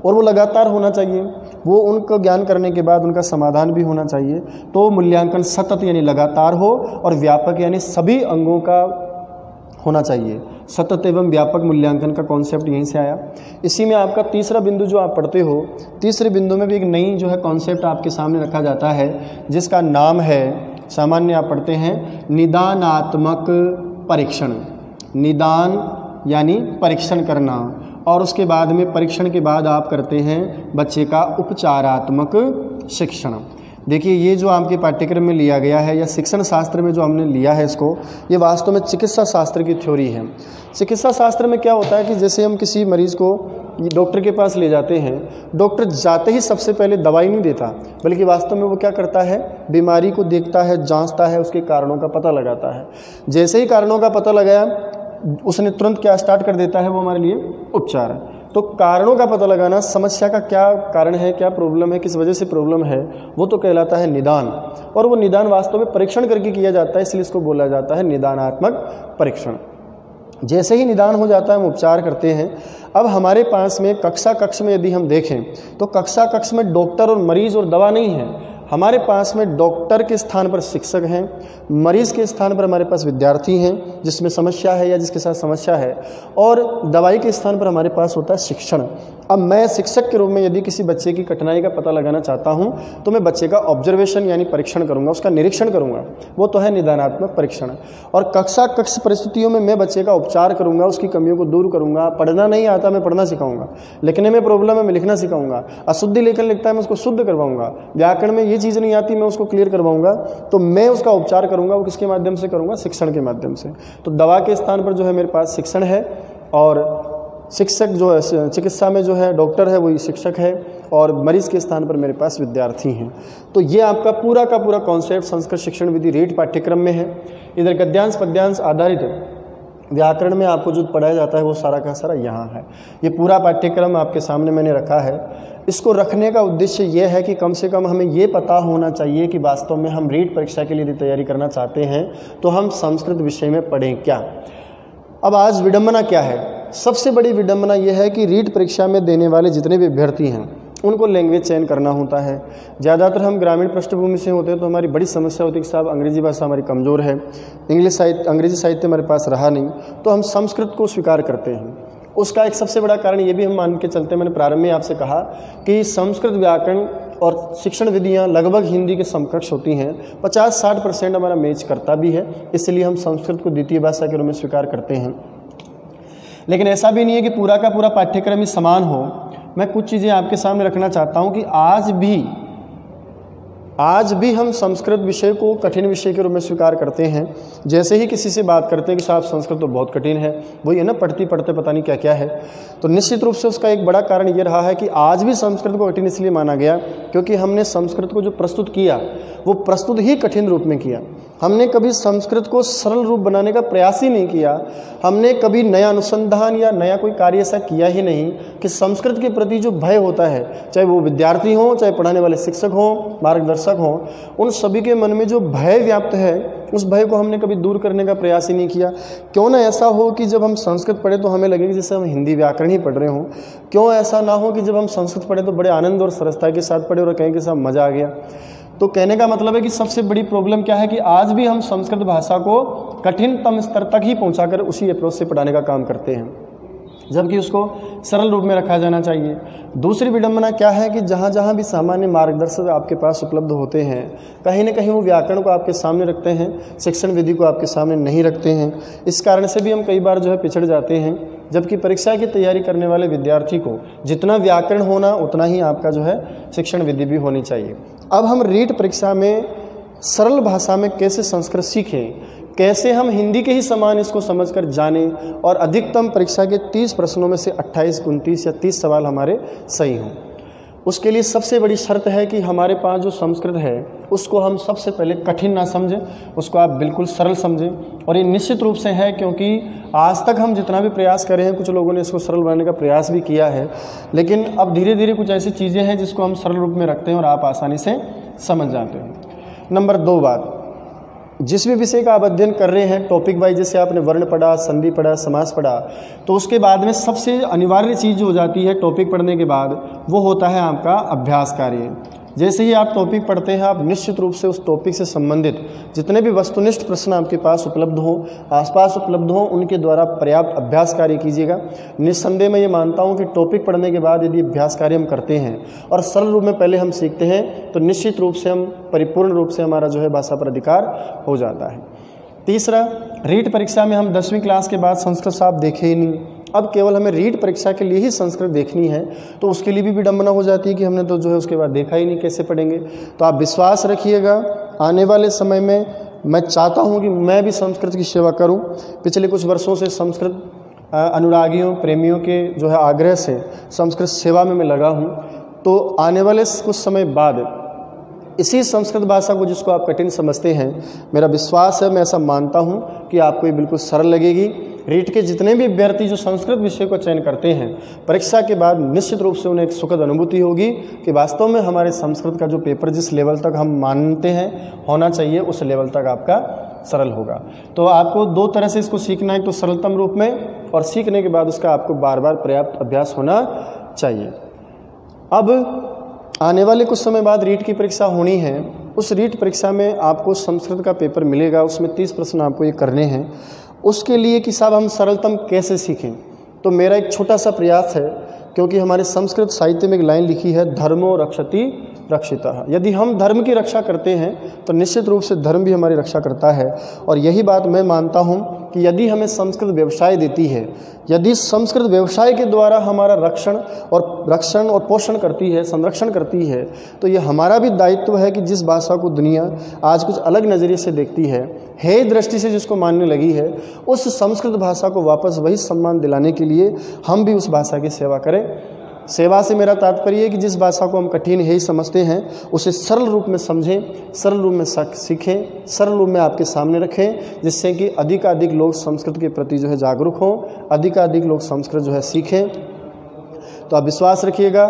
और वो लगातार होना चाहिए, वो उनको ज्ञान करने के बाद उनका समाधान भी होना चाहिए। तो मूल्यांकन सतत यानी लगातार हो और व्यापक यानी सभी अंगों का होना चाहिए। सतत एवं व्यापक मूल्यांकन का कॉन्सेप्ट यहीं से आया। इसी में आपका तीसरा बिंदु जो आप पढ़ते हो, तीसरे बिंदु में भी एक नई जो है कॉन्सेप्ट आपके सामने रखा जाता है जिसका नाम है, सामान्य आप पढ़ते हैं, निदानात्मक परीक्षण। निदान यानी परीक्षण करना, और उसके बाद में परीक्षण के बाद आप करते हैं बच्चे का उपचारात्मक शिक्षण। देखिए ये जो आपके पाठ्यक्रम में लिया गया है या शिक्षण शास्त्र में जो हमने लिया है इसको, ये वास्तव में चिकित्सा शास्त्र की थ्योरी है। चिकित्सा शास्त्र में क्या होता है कि जैसे हम किसी मरीज़ को डॉक्टर के पास ले जाते हैं, डॉक्टर जाते ही सबसे पहले दवाई नहीं देता, बल्कि वास्तव में वो क्या करता है, बीमारी को देखता है, जांचता है, उसके कारणों का पता लगाता है। जैसे ही कारणों का पता लगाया उसने तुरंत क्या स्टार्ट कर देता है, वो हमारे लिए उपचार है। तो कारणों का पता लगाना, समस्या का क्या कारण है, क्या प्रॉब्लम है, किस वजह से प्रॉब्लम है, वो तो कहलाता है निदान। और वो निदान वास्तव में परीक्षण करके किया जाता है, इसलिए इसको बोला जाता है निदानात्मक परीक्षण। जैसे ही निदान हो जाता है हम उपचार करते हैं। अब हमारे पास में कक्षा कक्ष में यदि हम देखें तो कक्षा कक्ष में डॉक्टर और मरीज़ और दवा नहीं है, हमारे पास में डॉक्टर के स्थान पर शिक्षक हैं, मरीज़ के स्थान पर हमारे पास विद्यार्थी हैं जिसमें समस्या है या जिसके साथ समस्या है, और दवाई के स्थान पर हमारे पास होता है शिक्षण। अब मैं शिक्षक के रूप में यदि किसी बच्चे की कठिनाई का पता लगाना चाहता हूं तो मैं बच्चे का ऑब्जर्वेशन यानी परीक्षण करूंगा, उसका निरीक्षण करूंगा, वो तो है निदानात्मक परीक्षण। और कक्ष परिस्थितियों में मैं बच्चे का उपचार करूंगा, उसकी कमियों को दूर करूंगा। पढ़ना नहीं आता मैं पढ़ना सिखाऊंगा, लिखने में प्रॉब्लम है मैं लिखना सिखाऊंगा, अशुद्धि लेखन लिखता है मैं उसको शुद्ध करवाऊंगा, व्याकरण में ये चीज़ नहीं आती मैं उसको क्लियर करवाऊंगा। तो मैं उसका उपचार करूंगा, वो किसके माध्यम से करूंगा? शिक्षण के माध्यम से। तो दवा के स्थान पर जो है मेरे पास शिक्षण है, और शिक्षक जो है चिकित्सा में जो है डॉक्टर है वही शिक्षक है, और मरीज़ के स्थान पर मेरे पास विद्यार्थी हैं। तो ये आपका पूरा का पूरा कॉन्सेप्ट संस्कृत शिक्षण विधि रीट पाठ्यक्रम में है। इधर गद्यांश पद्यांश आधारित व्याकरण में आपको जो पढ़ाया जाता है वो सारा का सारा यहाँ है। ये पूरा पाठ्यक्रम आपके सामने मैंने रखा है। इसको रखने का उद्देश्य ये है कि कम से कम हमें ये पता होना चाहिए कि वास्तव में हम रीट परीक्षा के लिए यदि तैयारी करना चाहते हैं तो हम संस्कृत विषय में पढ़ें क्या। अब आज विडंबना क्या है? सबसे बड़ी विडंबना यह है कि रीट परीक्षा में देने वाले जितने भी अभ्यर्थी हैं उनको लैंग्वेज चयन करना होता है। ज़्यादातर हम ग्रामीण पृष्ठभूमि से होते हैं तो हमारी बड़ी समस्या होती है कि साहब अंग्रेजी भाषा हमारी कमज़ोर है, अंग्रेजी साहित्य हमारे पास रहा नहीं, तो हम संस्कृत को स्वीकार करते हैं। उसका एक सबसे बड़ा कारण ये भी हम मान के चलते हैं, मैंने प्रारंभ में आपसे कहा कि संस्कृत व्याकरण और शिक्षण विधियाँ लगभग हिंदी के समकक्ष होती हैं, 50-60% हमारा मैच करता भी है, इसलिए हम संस्कृत को द्वितीय भाषा के रूप में स्वीकार करते हैं। लेकिन ऐसा भी नहीं है कि पूरा का पूरा पाठ्यक्रम ही समान हो। मैं कुछ चीज़ें आपके सामने रखना चाहता हूं कि आज भी हम संस्कृत विषय को कठिन विषय के रूप में स्वीकार करते हैं। जैसे ही किसी से बात करते हैं कि साहब संस्कृत तो बहुत कठिन है, वही है ना, पढ़ते पढ़ते पता नहीं क्या क्या है, तो निश्चित रूप से उसका एक बड़ा कारण ये रहा है कि आज भी संस्कृत को कठिन इसलिए माना गया क्योंकि हमने संस्कृत को जो प्रस्तुत किया वो प्रस्तुत ही कठिन रूप में किया। हमने कभी संस्कृत को सरल रूप बनाने का प्रयास ही नहीं किया। हमने कभी नया अनुसंधान या नया कोई कार्य ऐसा किया ही नहीं कि संस्कृत के प्रति जो भय होता है, चाहे वो विद्यार्थी हों, चाहे पढ़ाने वाले शिक्षक हों, मार्गदर्शक हों, उन सभी के मन में जो भय व्याप्त है उस भय को हमने कभी दूर करने का प्रयास ही नहीं किया। क्यों ना ऐसा हो कि जब हम संस्कृत पढ़े तो हमें लगे कि जैसे हम हिंदी व्याकरण ही पढ़ रहे हों। क्यों ऐसा ना हो कि जब हम संस्कृत पढ़े तो बड़े आनंद और सरलता के साथ पढ़े और कहें कि साहब मज़ा आ गया। तो कहने का मतलब है कि सबसे बड़ी प्रॉब्लम क्या है कि आज भी हम संस्कृत भाषा को कठिनतम स्तर तक ही पहुंचाकर उसी अप्रोच से पढ़ाने का काम करते हैं, जबकि उसको सरल रूप में रखा जाना चाहिए। दूसरी विडंबना क्या है कि जहाँ जहाँ भी सामान्य मार्गदर्शक आपके पास उपलब्ध होते हैं, कहीं न कहीं वो व्याकरण को आपके सामने रखते हैं, शिक्षण विधि को आपके सामने नहीं रखते हैं। इस कारण से भी हम कई बार जो है पिछड़ जाते हैं, जबकि परीक्षा की तैयारी करने वाले विद्यार्थी को जितना व्याकरण होना उतना ही आपका जो है शिक्षण विधि भी होनी चाहिए। अब हम रीट परीक्षा में सरल भाषा में कैसे संस्कृत सीखें, कैसे हम हिंदी के ही समान इसको समझकर जानें और अधिकतम परीक्षा के 30 प्रश्नों में से 28, 29 या 30 सवाल हमारे सही हों। उसके लिए सबसे बड़ी शर्त है कि हमारे पास जो संस्कृत है उसको हम सबसे पहले कठिन ना समझें, उसको आप बिल्कुल सरल समझें। और ये निश्चित रूप से है क्योंकि आज तक हम जितना भी प्रयास कर रहे हैं, कुछ लोगों ने इसको सरल बनाने का प्रयास भी किया है, लेकिन अब धीरे धीरे कुछ ऐसी चीज़ें हैं जिसको हम सरल रूप में रखते हैं और आप आसानी से समझ जाते हैं। नंबर 2 बात, जिस भी विषय का आप अध्ययन कर रहे हैं टॉपिक वाइज, जैसे आपने वर्ण पढ़ा, संधि पढ़ा, समास पढ़ा, तो उसके बाद में सबसे अनिवार्य चीज़ जो हो जाती है टॉपिक पढ़ने के बाद वो होता है आपका अभ्यास कार्य। जैसे ही आप टॉपिक पढ़ते हैं आप निश्चित रूप से उस टॉपिक से संबंधित जितने भी वस्तुनिष्ठ प्रश्न आपके पास उपलब्ध हों, आसपास उपलब्ध हों, उनके द्वारा पर्याप्त अभ्यास कार्य कीजिएगा। निस्संदेह मैं ये मानता हूँ कि टॉपिक पढ़ने के बाद यदि अभ्यास कार्य हम करते हैं और सरल रूप में पहले हम सीखते हैं तो निश्चित रूप से हम परिपूर्ण रूप से हमारा जो है भाषा पर अधिकार हो जाता है। तीसरा, रीट परीक्षा में हम 10वीं क्लास के बाद संस्कृत साहब देखे ही नहीं, अब केवल हमें रीट परीक्षा के लिए ही संस्कृत देखनी है, तो उसके लिए भी विडंबना हो जाती है कि हमने तो जो है उसके बाद देखा ही नहीं, कैसे पढ़ेंगे। तो आप विश्वास रखिएगा, आने वाले समय में मैं चाहता हूं कि मैं भी संस्कृत की सेवा करूं। पिछले कुछ वर्षों से संस्कृत अनुरागियों, प्रेमियों के जो है आग्रह से संस्कृत सेवा में मैं लगा हूं। तो आने वाले कुछ समय बाद इसी संस्कृत भाषा को जिसको आप कठिन समझते हैं, मेरा विश्वास है, मैं ऐसा मानता हूं कि आपको ये बिल्कुल सरल लगेगी। रीट के जितने भी अभ्यर्थी जो संस्कृत विषय को चयन करते हैं, परीक्षा के बाद निश्चित रूप से उन्हें एक सुखद अनुभूति होगी कि वास्तव में हमारे संस्कृत का जो पेपर जिस लेवल तक हम मानते हैं होना चाहिए उस लेवल तक आपका सरल होगा। तो आपको 2 तरह से इसको सीखना है, तो सरलतम रूप में, और सीखने के बाद उसका आपको बार बार पर्याप्त अभ्यास होना चाहिए। अब आने वाले कुछ समय बाद रीट की परीक्षा होनी है। उस रीट परीक्षा में आपको संस्कृत का पेपर मिलेगा, उसमें 30 प्रश्न आपको ये करने हैं। उसके लिए कि साहब हम सरलतम कैसे सीखें, तो मेरा एक छोटा सा प्रयास है, क्योंकि हमारे संस्कृत साहित्य में एक लाइन लिखी है, धर्मो रक्षति रक्षितः। यदि हम धर्म की रक्षा करते हैं तो निश्चित रूप से धर्म भी हमारी रक्षा करता है। और यही बात मैं मानता हूं कि यदि हमें संस्कृत व्यवसाय देती है, यदि संस्कृत व्यवसाय के द्वारा हमारा रक्षण और पोषण करती है, संरक्षण करती है, तो ये हमारा भी दायित्व है कि जिस भाषा को दुनिया आज कुछ अलग नज़रिए से देखती है, हे दृष्टि से जिसको मानने लगी है, उस संस्कृत भाषा को वापस वही सम्मान दिलाने के लिए हम भी उस भाषा की सेवा करें। सेवा से मेरा तात्पर्य है कि जिस भाषा को हम कठिन है ही समझते हैं, उसे सरल रूप में समझें, सरल रूप में सीखें, सरल रूप में आपके सामने रखें, जिससे कि अधिकाधिक लोग संस्कृत के प्रति जो है जागरूक हों, अधिकाधिक लोग संस्कृत जो है सीखें। तो आप विश्वास रखिएगा,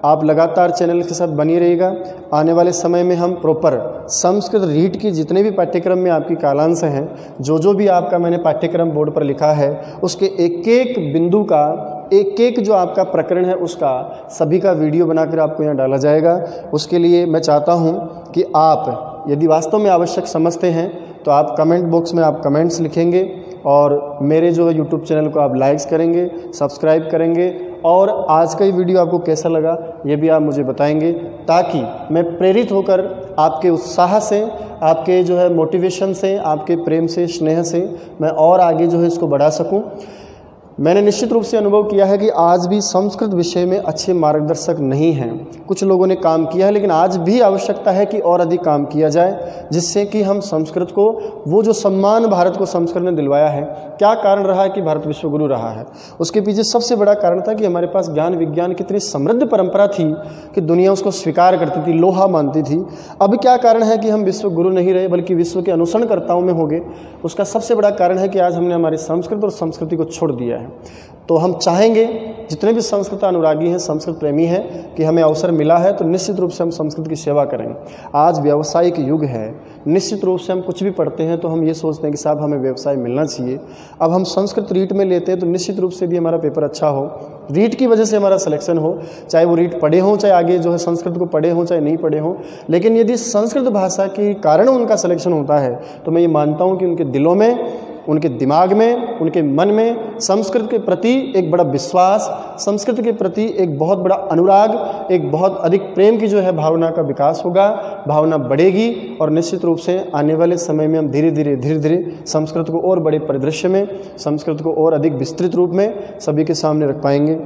आप लगातार चैनल के साथ बनी रहिएगा। आने वाले समय में हम प्रॉपर संस्कृत रीट की जितने भी पाठ्यक्रम में आपकी कालांश हैं, जो भी आपका मैंने पाठ्यक्रम बोर्ड पर लिखा है, उसके एक एक बिंदु का, एक एक जो आपका प्रकरण है उसका सभी का वीडियो बनाकर आपको यहाँ डाला जाएगा। उसके लिए मैं चाहता हूँ कि आप यदि वास्तव में आवश्यक समझते हैं तो आप कमेंट बॉक्स में आप कमेंट्स लिखेंगे और मेरे जो है यूट्यूब चैनल को आप लाइक्स करेंगे, सब्सक्राइब करेंगे, और आज का ये वीडियो आपको कैसा लगा ये भी आप मुझे बताएंगे, ताकि मैं प्रेरित होकर आपके उत्साह से, आपके जो है मोटिवेशन से, आपके प्रेम से, स्नेह से मैं और आगे जो है इसको बढ़ा सकूं। मैंने निश्चित रूप से अनुभव किया है कि आज भी संस्कृत विषय में अच्छे मार्गदर्शक नहीं हैं। कुछ लोगों ने काम किया है, लेकिन आज भी आवश्यकता है कि और अधिक काम किया जाए, जिससे कि हम संस्कृत को, वो जो सम्मान भारत को संस्कृत ने दिलवाया है, क्या कारण रहा है कि भारत विश्वगुरु रहा है, उसके पीछे सबसे बड़ा कारण था कि हमारे पास ज्ञान विज्ञान की इतनी समृद्ध परंपरा थी कि दुनिया उसको स्वीकार करती थी, लोहा मानती थी। अब क्या कारण है कि हम विश्वगुरु नहीं रहे बल्कि विश्व के अनुसरणकर्ताओं में हो गए? उसका सबसे बड़ा कारण है कि आज हमने हमारी संस्कृत और संस्कृति को छोड़ दिया है। तो हम चाहेंगे, जितने भी संस्कृत अनुरागी हैं, संस्कृत प्रेमी हैं, कि हमें अवसर मिला है तो निश्चित रूप से हम संस्कृत की सेवा करें। आज व्यावसायिक युग है, निश्चित रूप से हम कुछ भी पढ़ते हैं तो हम ये सोचते हैं कि साहब हमें व्यवसाय मिलना चाहिए। अब हम संस्कृत रीट में लेते हैं तो निश्चित रूप से भी हमारा पेपर अच्छा हो, रीट की वजह से हमारा सिलेक्शन हो, चाहे वो रीट पढ़े हों, चाहे आगे जो है संस्कृत को पढ़े हों, चाहे नहीं पढ़े हों। लेकिन यदि संस्कृत भाषा के कारण उनका सिलेक्शन होता है तो मैं ये मानता हूँ कि उनके दिलों में, उनके दिमाग में, उनके मन में संस्कृत के प्रति एक बड़ा विश्वास, संस्कृत के प्रति एक बहुत बड़ा अनुराग, एक बहुत अधिक प्रेम की जो है भावना का विकास होगा, भावना बढ़ेगी। और निश्चित रूप से आने वाले समय में हम धीरे धीरे संस्कृत को और बड़े परिदृश्य में, संस्कृत को और अधिक विस्तृत रूप में सभी के सामने रख पाएंगे।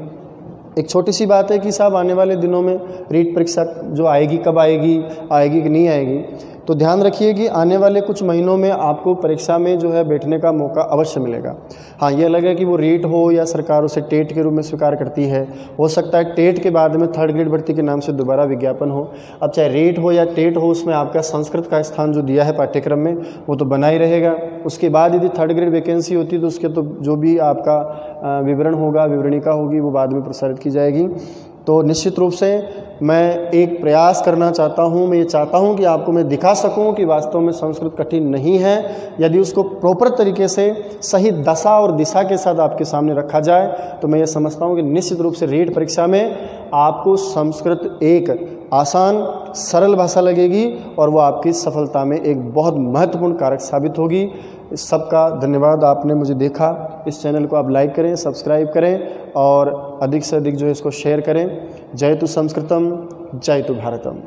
एक छोटी सी बात है कि साहब आने वाले दिनों में रीट परीक्षा जो आएगी, कब आएगी, आएगी कि नहीं आएगी, तो ध्यान रखिए कि आने वाले कुछ महीनों में आपको परीक्षा में जो है बैठने का मौका अवश्य मिलेगा। हाँ, ये अलग है कि वो रीट हो या सरकार उसे टेट के रूप में स्वीकार करती है। हो सकता है टेट के बाद में 3rd ग्रेड भर्ती के नाम से दोबारा विज्ञापन हो। अब चाहे रीट हो या टेट हो, उसमें आपका संस्कृत का स्थान जो दिया है पाठ्यक्रम में वो तो बना ही रहेगा। उसके बाद यदि 3rd ग्रेड वैकेंसी होती है तो उसके तो जो भी आपका विवरण होगा, विवरणिका होगी, वो बाद में प्रसारित की जाएगी। तो निश्चित रूप से मैं एक प्रयास करना चाहता हूँ, मैं ये चाहता हूँ कि आपको मैं दिखा सकूँ कि वास्तव में संस्कृत कठिन नहीं है। यदि उसको प्रॉपर तरीके से सही दशा और दिशा के साथ आपके सामने रखा जाए तो मैं ये समझता हूँ कि निश्चित रूप से रीट परीक्षा में आपको संस्कृत एक आसान, सरल भाषा लगेगी और वो आपकी सफलता में एक बहुत महत्वपूर्ण कारक साबित होगी। इस सबका धन्यवाद, आपने मुझे देखा। इस चैनल को आप लाइक करें, सब्सक्राइब करें और अधिक से अधिक जो है इसको शेयर करें। जय तु संस्कृतम, जय तु भारतम।